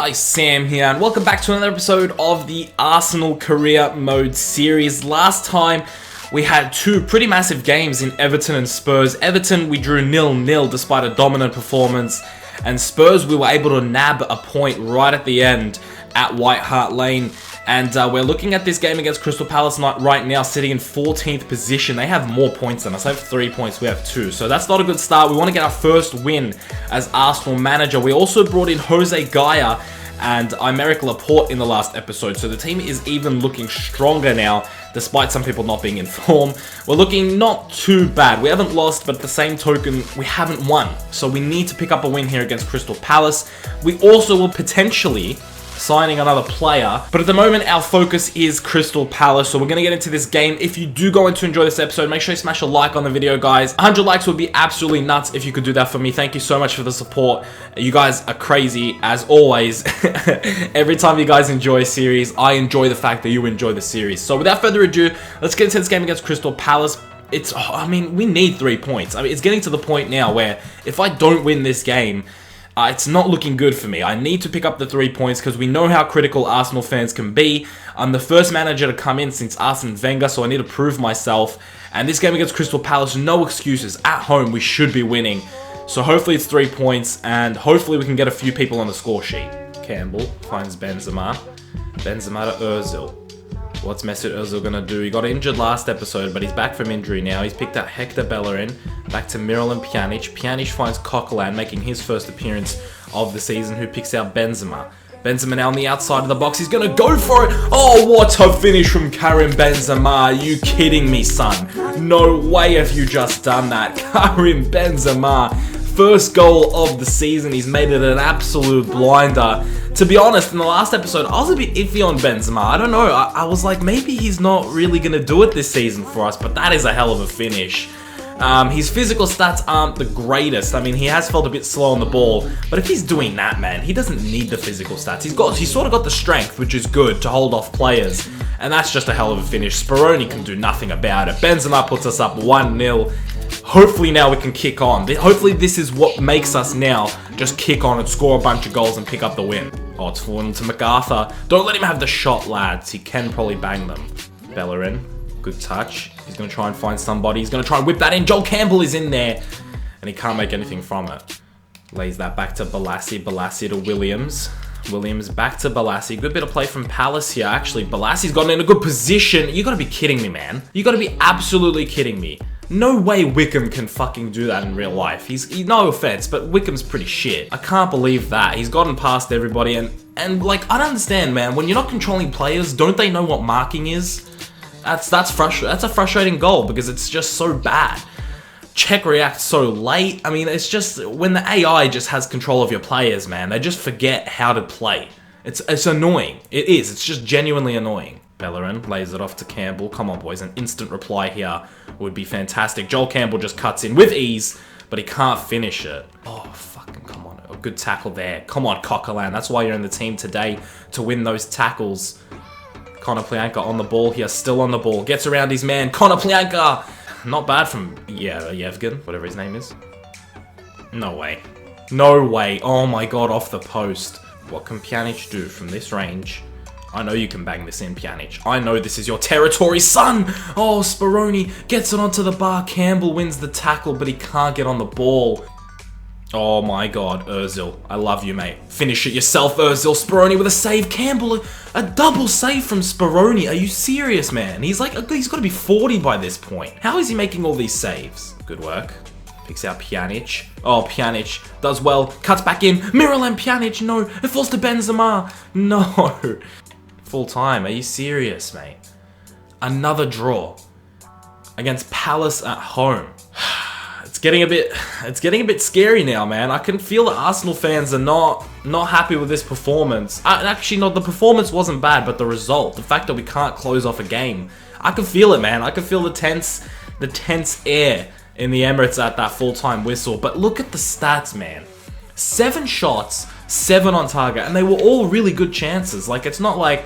guys, Sam here, and welcome back to another episode of the Arsenal Career Mode series. Last time, we had two pretty massive games in Everton and Spurs. Everton, we drew 0-0 despite a dominant performance, and Spurs, we were able to nab a point right at the end at White Hart Lane. And we're looking at this game against Crystal Palace right now, sitting in 14th position. They have more points than us. They have 3 points, we have 2. So that's not a good start. We want to get our first win as Arsenal manager. We also brought in Jose Gardie and Aymeric Laporte in the last episode. So the team is even looking stronger now, despite some people not being in form. We're looking not too bad. We haven't lost, but at the same token, we haven't won. So we need to pick up a win here against Crystal Palace. We also will potentially signing another player, but at the moment our focus is Crystal Palace, so we're going to get into this game. If you do go on to enjoy this episode, make sure you smash a like on the video, guys. 100 likes would be absolutely nuts if you could do that for me. Thank you so much for the support. You guys are crazy as always. Every time you guys enjoy a series, I enjoy the fact that you enjoy the series. So without further ado, let's get into this game against Crystal Palace. We need 3 points. It's getting to the point now where if I don't win this game, it's not looking good for me. I need to pick up the 3 points because we know how critical Arsenal fans can be. I'm the first manager to come in since Arsene Wenger, so I need to prove myself. And this game against Crystal Palace, no excuses. At home, we should be winning. So hopefully it's 3 points, and hopefully we can get a few people on the score sheet. Campbell finds Benzema. Benzema to Ozil. What's Mesut Ozil gonna do? He got injured last episode, but he's back from injury now. He's picked up Hector Bellerin, back to Miralem Pjanic. Pjanic finds Coquelin, making his first appearance of the season, who picks out Benzema. Benzema now on the outside of the box. He's gonna go for it. Oh, what a finish from Karim Benzema. Are you kidding me, son? No way have you just done that. Karim Benzema. First goal of the season. He's made it an absolute blinder. To be honest, in the last episode, I was a bit iffy on Benzema. I don't know. I was like, maybe he's not really going to do it this season for us, but that is a hell of a finish. His physical stats aren't the greatest. He has felt a bit slow on the ball, but if he's doing that, man, he doesn't need the physical stats. He's sort of got the strength, which is good, to hold off players, and that's just a hell of a finish. Speroni can do nothing about it. Benzema puts us up 1-0. Hopefully now we can kick on. Hopefully this is what makes us now just kick on and score a bunch of goals and pick up the win. Oh, it's falling to MacArthur. Don't let him have the shot, lads. He can probably bang them. Bellerin, good touch. He's going to try and find somebody. He's going to try and whip that in. Joel Campbell is in there, and he can't make anything from it. Lays that back to Balassi. Balassi to Williams. Williams back to Balassi. Good bit of play from Palace here. Actually, Balassi's gotten in a good position. You got to be kidding me, man. You got to be absolutely kidding me. No way Wickham can fucking do that in real life. No offense, but Wickham's pretty shit. I can't believe that. He's gotten past everybody, and like, I don't understand, man. When you're not controlling players, don't they know what marking is? That's a frustrating goal because it's just so bad. Czech reacts so late. It's just when the AI just has control of your players, man. They just forget how to play. It's annoying. It is. It's just genuinely annoying. Bellerin lays it off to Campbell. Come on, boys. An instant reply here would be fantastic. Joel Campbell just cuts in with ease, but he can't finish it. Oh, fucking come on. A good tackle there. Come on, Coquelin. That's why you're in the team today, to win those tackles. Konoplyanka on the ball here. Still on the ball. Gets around his man. Konoplyanka. Not bad from, Yevgen, whatever his name is. No way. No way. Oh my god, off the post. What can Pjanic do from this range? I know you can bang this in, Pjanic. I know this is your territory, son! Oh, Speroni gets it onto the bar. Campbell wins the tackle, but he can't get on the ball. Oh my god, Ozil. I love you, mate. Finish it yourself, Ozil. Speroni with a save. Campbell, a double save from Speroni. Are you serious, man? He's got to be 40 by this point. How is he making all these saves? Good work. Picks out Pjanic. Oh, Pjanic does well. Cuts back in. Miralem Pjanic. No. It falls to Benzema. No. Full time. Are you serious, mate? Another draw against Palace at home. It's getting a bit scary now, man. I can feel that Arsenal fans are not happy with this performance. Actually, no, the performance wasn't bad, but the result, the fact that we can't close off a game, I can feel it, man. I can feel the tense air in the Emirates at that full-time whistle. But look at the stats, man. 7 shots, 7 on target, and they were all really good chances. Like, it's not like,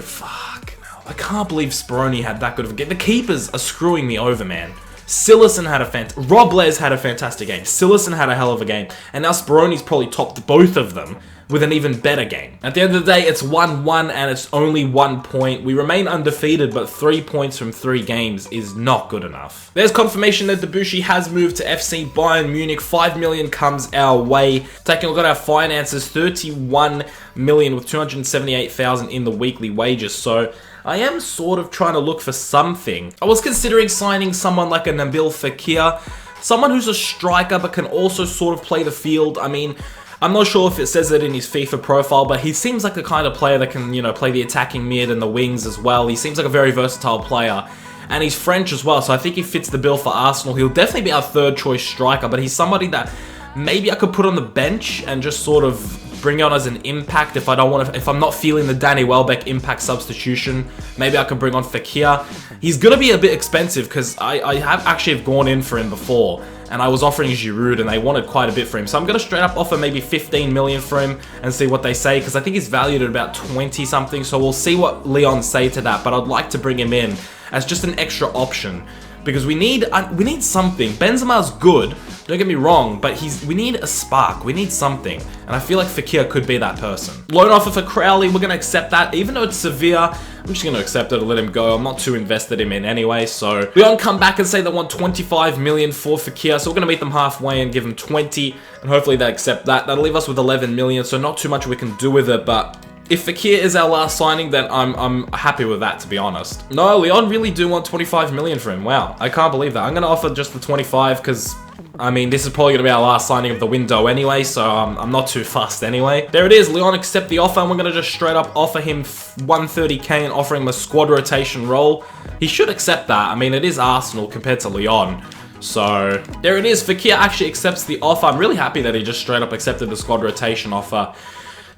fuck. I can't believe Speroni had that good of a game. The keepers are screwing me over, man. Cillison had Robles had a fantastic game. Cillison had a hell of a game. And now Speroni's probably topped both of them. with an even better game. At the end of the day, it's 1-1 and it's only 1 point. We remain undefeated, but 3 points from 3 games is not good enough. There's confirmation that Debussy has moved to FC Bayern Munich. 5 million comes our way. Taking a look at our finances, 31 million with 278,000 in the weekly wages. So I am sort of trying to look for something. I was considering signing someone like a Nabil Fekir, someone who's a striker but can also sort of play the field. I mean, I'm not sure if it says it in his FIFA profile, but he seems like the kind of player that can, you know, play the attacking mid and the wings as well. He seems like a very versatile player. And he's French as well, so I think he fits the bill for Arsenal. He'll definitely be our third choice striker, but he's somebody that maybe I could put on the bench and just sort of bring on as an impact if I don't want to, if I'm not feeling the Danny Welbeck impact substitution. Maybe I can bring on Fekir. He's gonna be a bit expensive because I have actually gone in for him before, and I was offering Giroud and they wanted quite a bit for him. So I'm gonna straight up offer maybe 15 million for him and see what they say, because I think he's valued at about 20 something. So we'll see what Leon say to that, but I'd like to bring him in as just an extra option, because we need something. Benzema's good, don't get me wrong, but we need a spark. We need something, and I feel like Fekir could be that person. Loan offer for Crowley, we're gonna accept that, even though it's severe. I'm just gonna accept it and let him go. I'm not too invested in him anyway. So we don't come back and say they want 25 million for Fekir, so we're gonna meet them halfway and give them 20, and hopefully they accept that. That'll leave us with 11 million, so not too much we can do with it, but if Fekir is our last signing, then I'm happy with that, to be honest. No, Leon really do want 25 million for him. Wow, I can't believe that. I'm going to offer just the 25 because, I mean, this is probably going to be our last signing of the window anyway, so I'm not too fussed anyway. There it is, Leon accept the offer, and we're going to just straight up offer him 130k and offering him a squad rotation role. He should accept that. I mean, it is Arsenal compared to Leon. So there it is, Fekir actually accepts the offer. I'm really happy that he just straight up accepted the squad rotation offer.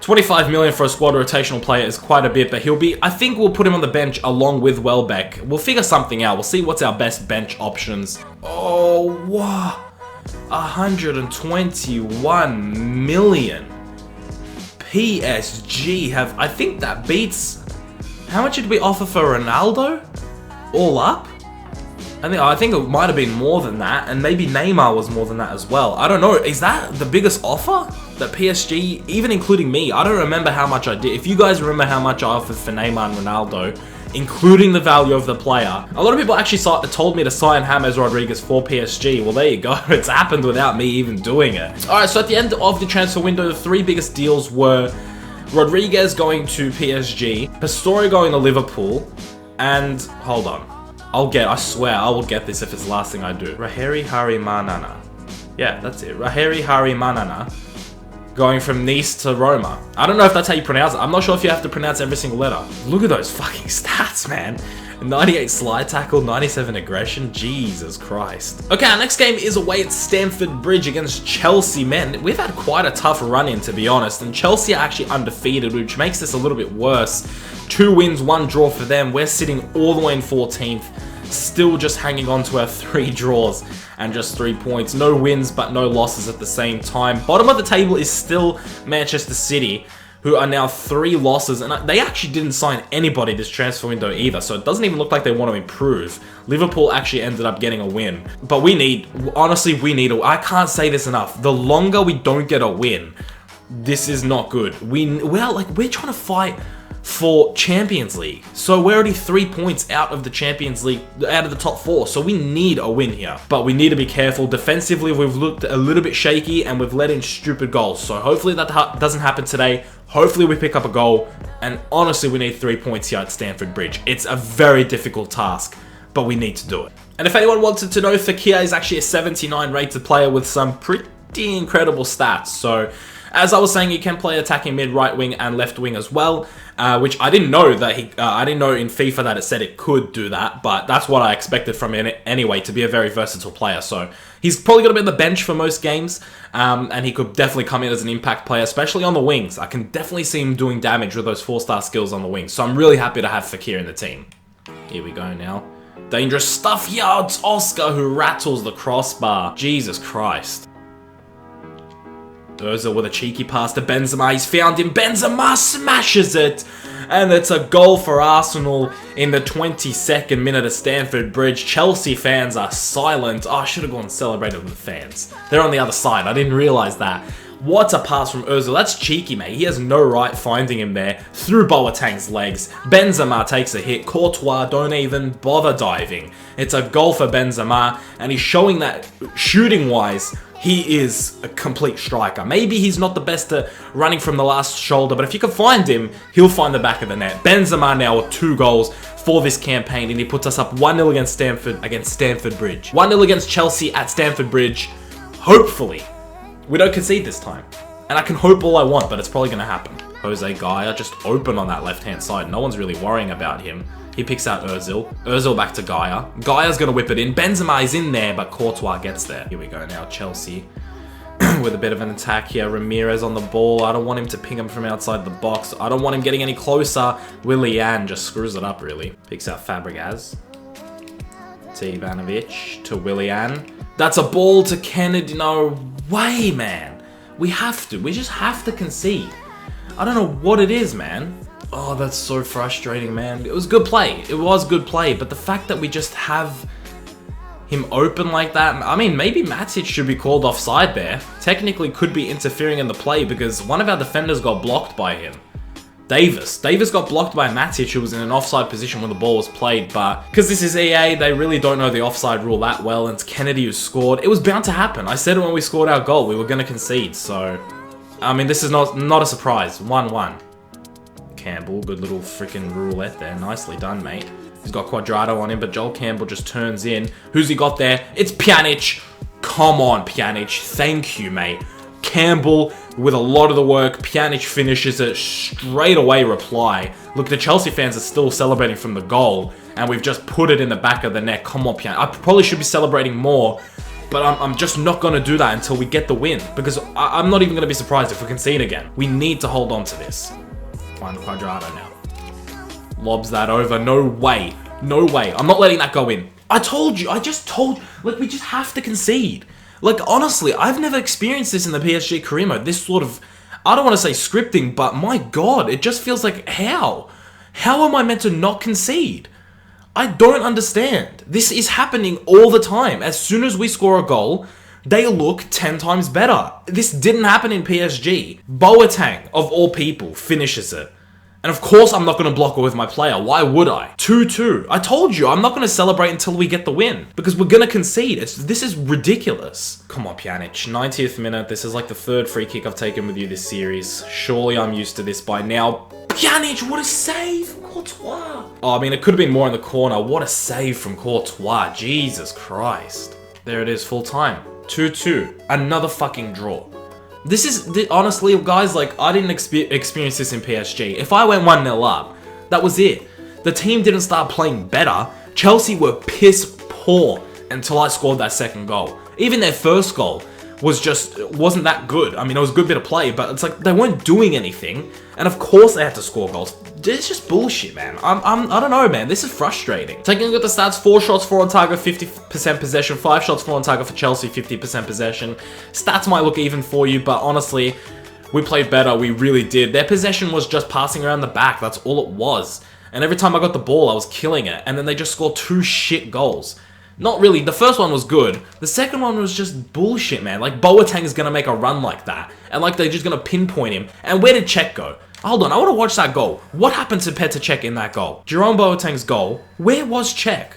25 million for a squad rotational player is quite a bit, but I think we'll put him on the bench along with Welbeck. We'll figure something out. We'll see what's our best bench options. Oh, wow. 121 million. PSG I think that beats, how much did we offer for Ronaldo? All up? I think it might have been more than that, and maybe Neymar was more than that as well. I don't know. Is that the biggest offer that PSG, even including me? I don't remember how much I did. If you guys remember how much I offered for Neymar and Ronaldo, including the value of the player, a lot of people actually told me to sign James Rodriguez for PSG. Well, there you go. It's happened without me even doing it. All right, so at the end of the transfer window, the 3 biggest deals were Rodriguez going to PSG, Pastore going to Liverpool, and hold on. I swear, I will get this if it's the last thing I do. Raheri Harimanana. Yeah, that's it. Raheri Harimanana going from Nice to Roma. I don't know if that's how you pronounce it. I'm not sure if you have to pronounce every single letter. Look at those fucking stats, man. 98 slide tackle, 97 aggression. Jesus Christ. Okay, our next game is away at Stamford Bridge against Chelsea. Man, we've had quite a tough run-in, to be honest, and Chelsea are actually undefeated, which makes this a little bit worse. 2 wins, 1 draw for them. We're sitting all the way in 14th, still just hanging on to our 3 draws and just 3 points. No wins, but no losses at the same time. Bottom of the table is still Manchester City, who are now 3 losses, and they actually didn't sign anybody this transfer window either, so it doesn't even look like they want to improve. Liverpool actually ended up getting a win, but honestly, we need I can't say this enough. The longer we don't get a win, this is not good. We're trying to fight for Champions League, so we're already 3 points out of the Champions League, out of the top 4, so we need a win here. But we need to be careful. Defensively, we've looked a little bit shaky and we've let in stupid goals, so hopefully that doesn't happen today. Hopefully we pick up a goal, and honestly we need 3 points here at Stamford Bridge. It's a very difficult task, but we need to do it. And if anyone wanted to know, Fekir is actually a 79 rated player with some pretty incredible stats. So as I was saying, you can play attacking mid, right wing, and left wing as well, which I didn't know that I didn't know in FIFA that it said it could do that, but that's what I expected from him anyway, to be a very versatile player. So he's probably going to be on the bench for most games, and he could definitely come in as an impact player, especially on the wings. I can definitely see him doing damage with those 4-star skills on the wings, so I'm really happy to have Fekir in the team. Here we go now. Dangerous stuff. Yeah, it's Oscar who rattles the crossbar. Jesus Christ. Ozil with a cheeky pass to Benzema. He's found him. Benzema smashes it. And it's a goal for Arsenal in the 22nd minute of Stamford Bridge. Chelsea fans are silent. Oh, I should have gone and celebrated with the fans. They're on the other side. I didn't realise that. What a pass from Ozil. That's cheeky, mate. He has no right finding him there. Through Boateng's legs. Benzema takes a hit. Courtois don't even bother diving. It's a goal for Benzema, and he's showing that shooting-wise, he is a complete striker. Maybe he's not the best at running from the last shoulder, but if you can find him, he'll find the back of the net. Benzema now with 2 goals for this campaign, and he puts us up 1-0 against Stamford Bridge. 1-0 against Chelsea at Stamford Bridge. Hopefully, we don't concede this time. And I can hope all I want, but it's probably going to happen. Jose Gardie just open on that left-hand side. No one's really worrying about him. He picks out Ozil. Ozil back to Gardie. Gardie's going to whip it in. Benzema is in there, but Courtois gets there. Here we go now, Chelsea. With a bit of an attack here. Ramirez on the ball. I don't want him to ping him from outside the box. I don't want him getting any closer. Willian just screws it up, really. Picks out Fabregas. To Ivanovic. To Willian. That's a ball to Kennedy. No way, man. We have to. We just have to concede. I don't know what it is, man. Oh, that's so frustrating, man. It was good play. It was good play. But the fact that we just have him open like that, I mean, maybe Matic should be called offside there. Technically could be interfering in the play because one of our defenders got blocked by him. Davis got blocked by Matic, who was in an offside position when the ball was played, but because this is EA, they really don't know the offside rule that well, and it's Kennedy who scored. It was bound to happen. I said it when we scored our goal, we were going to concede, so I mean, this is not a surprise. 1-1. Campbell, good little freaking roulette there. Nicely done, mate. He's got Quadrado on him, but Joel Campbell just turns in. Who's he got there? It's Pjanic. Come on, Pjanic. Thank you, mate. Campbell with a lot of the work. Pjanic finishes it. Straight away reply. Look, the Chelsea fans are still celebrating from the goal, and we've just put it in the back of the net. Come on, Pjanic. I probably should be celebrating more, but I'm just not going to do that until we get the win, because I'm not even going to be surprised if we concede again. We need to hold on to this. Find Quadrado now. Lobs that over. No way. No way. I'm not letting that go in. I told you. Like, we just have to concede. Like, honestly, I've never experienced this in the PSG career mode. This sort of, I don't want to say scripting, but my God, it just feels like, how? How am I meant to not concede? I don't understand. This is happening all the time. As soon as we score a goal, they look 10 times better. This didn't happen in PSG. Boateng, of all people, finishes it. And of course I'm not going to block it with my player. Why would I? 2-2. I told you, I'm not going to celebrate until we get the win. Because we're going to concede. This is ridiculous. Come on, Pjanic. 90th minute. This is like the 3rd free kick I've taken with you this series. Surely I'm used to this by now. Pjanic, what a save from Courtois. Oh, I mean, it could have been more in the corner. What a save from Courtois. Jesus Christ. There it is, full time. 2-2. Another fucking draw. This is, honestly, guys, like, I didn't experience this in PSG. If I went 1-0 up, that was it. The team didn't start playing better. Chelsea were piss poor until I scored that second goal. Even their first goal wasn't that good. I mean, it was a good bit of play, but it's like they weren't doing anything. And of course they had to score goals. It's just bullshit, man. I don't know, man. This is frustrating. Taking a look at the stats, 4 shots, 4 on target, 50% possession, 5 shots, 4 on target for Chelsea, 50% possession. Stats might look even for you, but honestly, we played better. We really did. Their possession was just passing around the back. That's all it was. And every time I got the ball, I was killing it. And then they just scored 2 shit goals. Not really. The first one was good. The second one was just bullshit, man. Like, Boateng is going to make a run like that. And, like, they're just going to pinpoint him. And where did Cech go? Hold on, I want to watch that goal. What happened to Petr Cech in that goal? Jerome Boateng's goal. Where was Cech?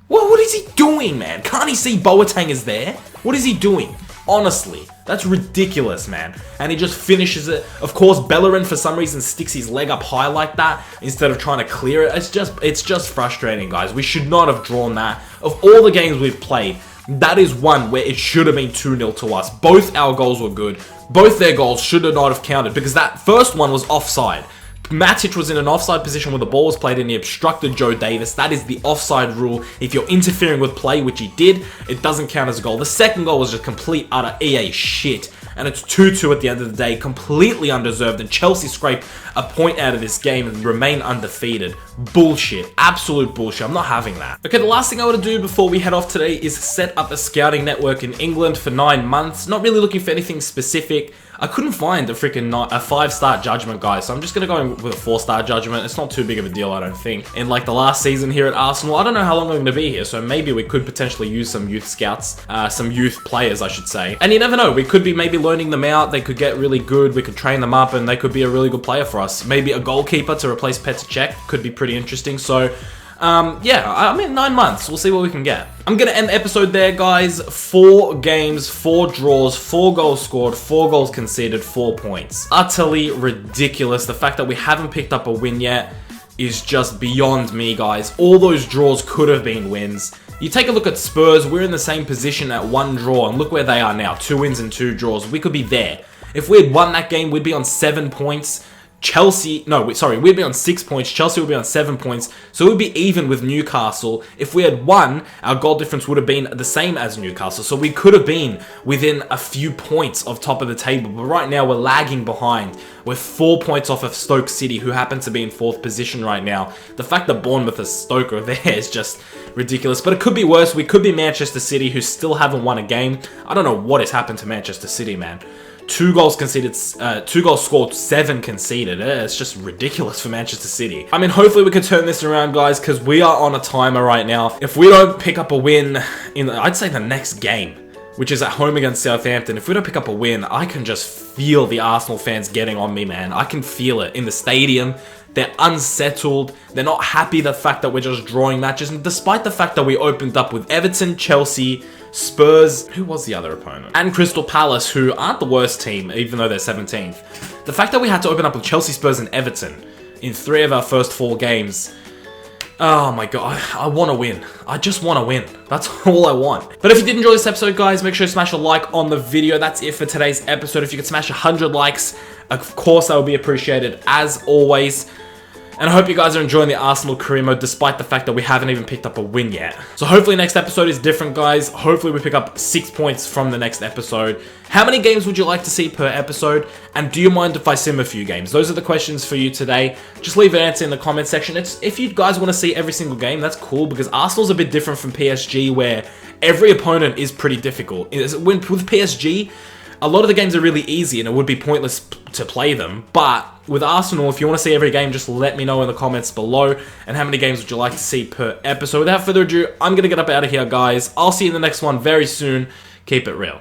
What is he doing, man? Can't he see Boateng is there? What is he doing? Honestly, that's ridiculous, man. And he just finishes it. Of course, Bellerin, for some reason, sticks his leg up high like that instead of trying to clear it. It's just frustrating, guys. We should not have drawn that. Of all the games we've played, that is one where it should have been 2-0 to us. Both our goals were good. Both their goals should not have counted because that first one was offside. Matic was in an offside position when the ball was played and he obstructed Joe Davis. That is the offside rule. If you're interfering with play, which he did, it doesn't count as a goal. The second goal was just complete, utter EA shit. And it's 2-2 at the end of the day, completely undeserved. And Chelsea scrape a point out of this game and remain undefeated. Bullshit. Absolute bullshit. I'm not having that. Okay, the last thing I want to do before we head off today is set up a scouting network in England for 9 months. Not really looking for anything specific. I couldn't find a freaking a 5-star judgment, guys, so I'm just gonna go with a 4-star judgment. It's not too big of a deal, I don't think. In like the last season here at Arsenal, I don't know how long I'm gonna be here, so maybe we could potentially use some youth scouts, some youth players, I should say. And you never know, we could be maybe learning them out, they could get really good, we could train them up, and they could be a really good player for us. Maybe a goalkeeper to replace Petr Cech could be pretty interesting, so yeah, I mean, 9 months. We'll see what we can get. I'm going to end the episode there, guys. 4 games, 4 draws, 4 goals scored, 4 goals conceded, 4 points. Utterly ridiculous. The fact that we haven't picked up a win yet is just beyond me, guys. All those draws could have been wins. You take a look at Spurs. We're in the same position at 1 draw, and look where they are now. 2 wins and 2 draws. We could be there. If we had won that game, we'd be on 7 points. We'd be on 6 points. Chelsea would be on 7 points. So we'd be even with Newcastle. If we had won, our goal difference would have been the same as Newcastle. So we could have been within a few points of top of the table. But right now, we're lagging behind. We're 4 points off of Stoke City, who happen to be in 4th position right now. The fact that Bournemouth is Stoke are there is just ridiculous. But it could be worse. We could be Manchester City, who still haven't won a game. I don't know what has happened to Manchester City, man. 2 goals conceded, 2 goals scored, 7 conceded. It's just ridiculous for Manchester City. I mean, hopefully we can turn this around, guys, because we are on a timer right now. If we don't pick up a win in, I'd say, the next game, which is at home against Southampton, if we don't pick up a win, I can just feel the Arsenal fans getting on me, man. I can feel it in the stadium. They're unsettled. They're not happy the fact that we're just drawing matches. And despite the fact that we opened up with Everton, Chelsea, Spurs, who was the other opponent? And Crystal Palace, who aren't the worst team, even though they're 17th. The fact that we had to open up with Chelsea, Spurs, and Everton in 3 of our first 4 games. Oh my god, I want to win. I just want to win. That's all I want. But if you did enjoy this episode, guys, make sure to smash a like on the video. That's it for today's episode. If you could smash 100 likes, of course, that would be appreciated as always. And I hope you guys are enjoying the Arsenal career mode despite the fact that we haven't even picked up a win yet. So hopefully next episode is different, guys. Hopefully we pick up 6 points from the next episode. How many games would you like to see per episode? And do you mind if I sim a few games? Those are the questions for you today. Just leave an answer in the comment section. If you guys want to see every single game, that's cool, because Arsenal's a bit different from PSG, where every opponent is pretty difficult. With PSG, a lot of the games are really easy and it would be pointless to play them. But with Arsenal, if you want to see every game, just let me know in the comments below. And how many games would you like to see per episode? Without further ado, I'm going to get up out of here, guys. I'll see you in the next one very soon. Keep it real.